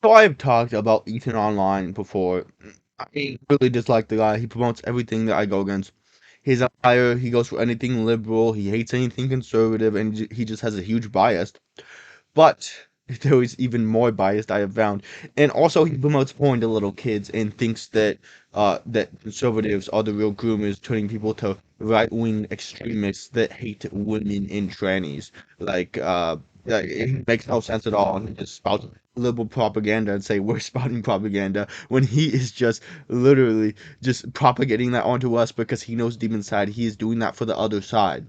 So I've talked about Ethan online before. I really dislike the guy. He promotes everything that I go against. He's a liar. He goes for anything liberal. He hates anything conservative, and he just has a huge bias. But there is even more biased I have found. And also he promotes porn to little kids and thinks that that conservatives are the real groomers, turning people to right wing extremists that hate women and trannies. Like it makes no sense at all. And he just spouts liberal propaganda and say we're spouting propaganda when he is just literally just propagating that onto us because he knows deep inside he is doing that for the other side.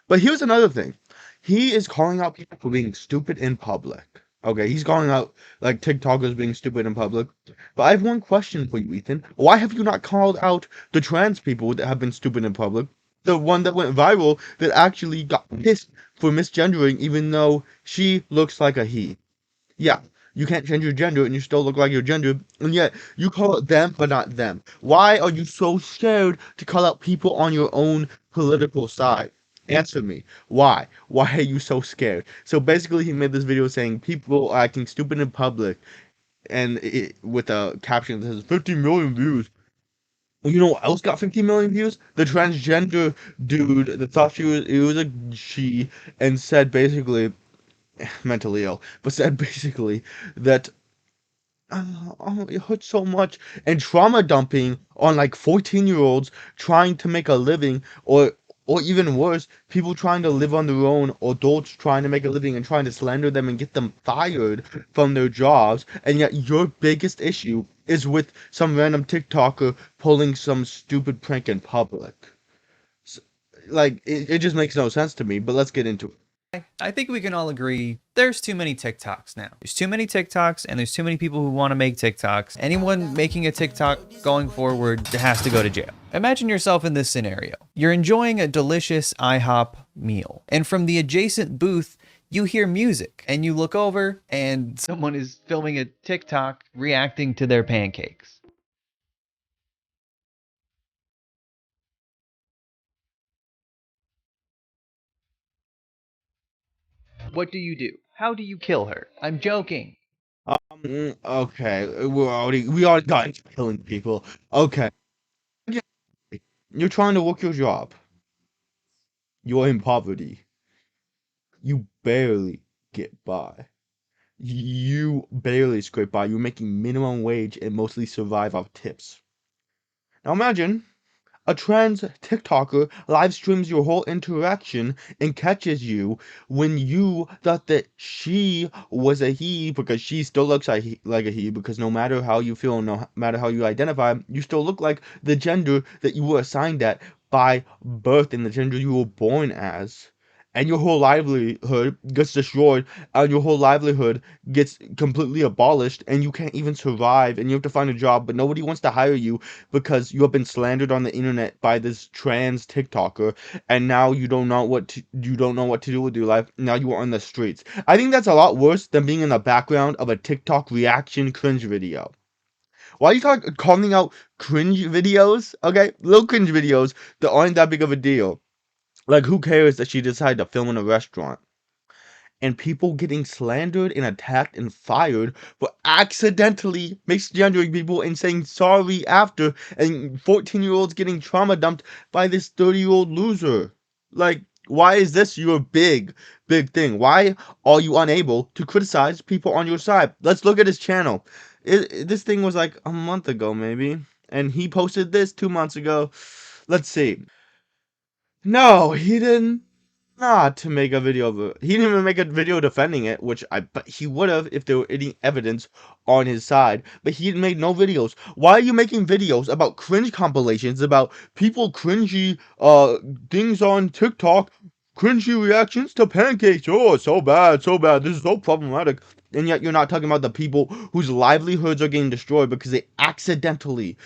But here's another thing. He is calling out people for being stupid in public. Okay, he's calling out like TikTokers being stupid in public. But I have one question for you, Ethan. Why have you not called out the trans people that have been stupid in public? The one that went viral that actually got pissed for misgendering even though she looks like a he. Yeah, you can't change your gender and you still look like your gender, and yet you call it them but not them. Why are you so scared to call out people on your own political side? Answer me. Why? Why are you so scared? So basically, he made this video saying people are acting stupid in public, and with a caption that says 50 million views. Well, you know what else got 50 million views? The transgender dude that thought it was a she, and said basically mentally ill, but said basically that oh, it hurts so much, and trauma dumping on like 14-year-olds trying to make a living, or even worse, people trying to live on their own, or adults trying to make a living and trying to slander them and get them fired from their jobs, and yet your biggest issue is with some random TikToker pulling some stupid prank in public. S Like it just makes no sense to me, but let's get into it. I think we can all agree there's too many TikToks now. There's too many TikToks and there's too many people who want to make TikToks. Anyone making a TikTok going forward has to go to jail. Imagine yourself in this scenario. You're enjoying a delicious IHOP meal, and from the adjacent booth, you hear music, and you look over and someone is filming a TikTok reacting to their pancakes. What do you do? How do you kill her? I'm joking. Okay, we already got into killing people. Okay, you're trying to work your job. You're in poverty. You barely get by. You barely scrape by. You're making minimum wage and mostly survive off tips. Now imagine a trans TikToker live streams your whole interaction and catches you when you thought that she was a he, because she still looks like a he, because no matter how you feel, no matter how you identify, you still look like the gender that you were assigned at by birth and the gender you were born as. And your whole livelihood gets destroyed, and your whole livelihood gets completely abolished, and you can't even survive, and you have to find a job, but nobody wants to hire you because you have been slandered on the internet by this trans TikToker, and now you don't know what to do with your life. Now you are on the streets. I think that's a lot worse than being in the background of a TikTok reaction cringe video. Why are you calling out cringe videos? Okay, little cringe videos that aren't that big of a deal. Like, who cares that she decided to film in a restaurant? And people getting slandered and attacked and fired for accidentally misgendering people and saying sorry after, and 14-year-olds getting trauma dumped by this 30-year-old loser. Like, why is this your big thing? Why are you unable to criticize people on your side? Let's look at his channel. This thing was like a month ago, maybe. And he posted this 2 months ago. Let's see. No, he didn't. Not to make a video of it. He didn't even make a video defending it, which I but he would have if there were any evidence on his side. But he made no videos. Why are you making videos about cringe compilations, about people cringy things on TikTok, cringy reactions to pancakes? Oh, it's so bad, so bad. This is so problematic. And yet you're not talking about the people whose livelihoods are getting destroyed because they accidentally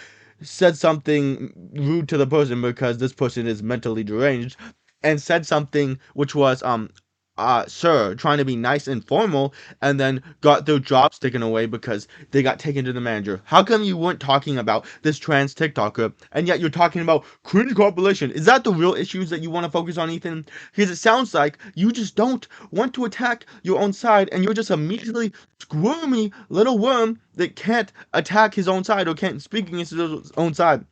said something rude to the person because this person is mentally deranged, and said something which was sir, trying to be nice and formal, and then got their jobs taken away because they got taken to the manager. How come you weren't talking about this trans TikToker, and yet you're talking about cringe compilation? Is that the real issues that you want to focus on, Ethan? Because it sounds like you just don't want to attack your own side, and you're just a measly, squirmy little worm that can't attack his own side or can't speak against his own side.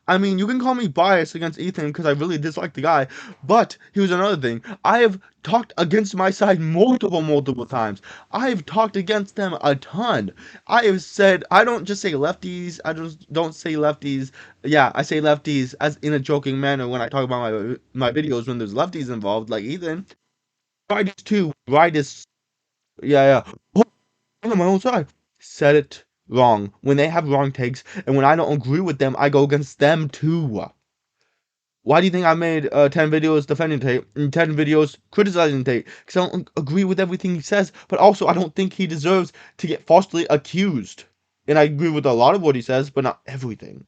I mean, you can call me biased against Ethan because I really dislike the guy, but here's another thing. I have talked against my side multiple times. I have talked against them a ton. I have said, I don't just say lefties, I just don't say lefties. Yeah, I say lefties as in a joking manner when I talk about my videos when there's lefties involved, like Ethan. Rightists too, rightists. Yeah, yeah. I'm on my own side. Said it wrong. When they have wrong takes, and when I don't agree with them, I go against them too. Why do you think I made 10 videos defending Tate and 10 videos criticizing Tate? Because I don't agree with everything he says, but also I don't think he deserves to get falsely accused. And I agree with a lot of what he says, but not everything.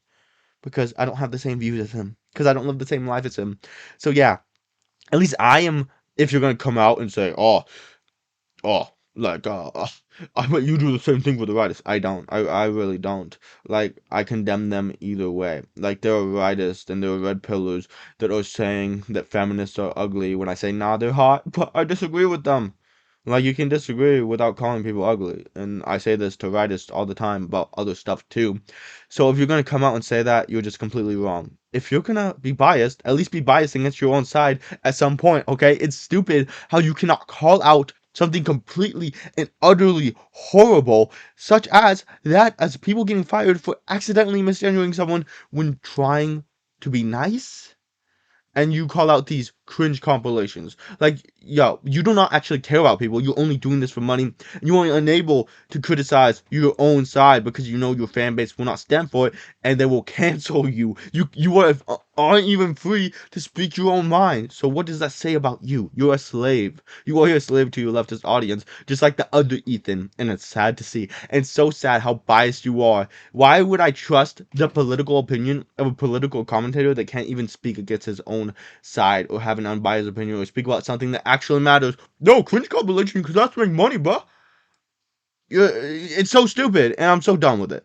Because I don't have the same views as him. Because I don't live the same life as him. So yeah, at least I am, if you're going to come out and say, like, I bet you do the same thing with the writers. I don't. I really don't. Like, I condemn them either way. Like, there are writers and there are red pillars that are saying that feminists are ugly when I say, nah, they're hot, but I disagree with them. Like, you can disagree without calling people ugly. And I say this to writers all the time about other stuff too. So if you're going to come out and say that, you're just completely wrong. If you're going to be biased, at least be biased against your own side at some point, okay? It's stupid how you cannot call out something completely and utterly horrible, such as people getting fired for accidentally misgendering someone when trying to be nice, and you call out these cringe compilations. Like, yo, you do not actually care about people. You're only doing this for money. And you're only unable to criticize your own side because you know your fan base will not stand for it, and they will cancel you. Aren't even free to speak your own mind. So what does that say about you? You're a slave. You are a slave to your leftist audience, just like the other Ethan. And it's sad to see. And it's so sad how biased you are. Why would I trust the political opinion of a political commentator that can't even speak against his own side or have an unbiased opinion or speak about something that actually matters? No, cringe compilation because that's making money, bro. It's so stupid, and I'm so done with it.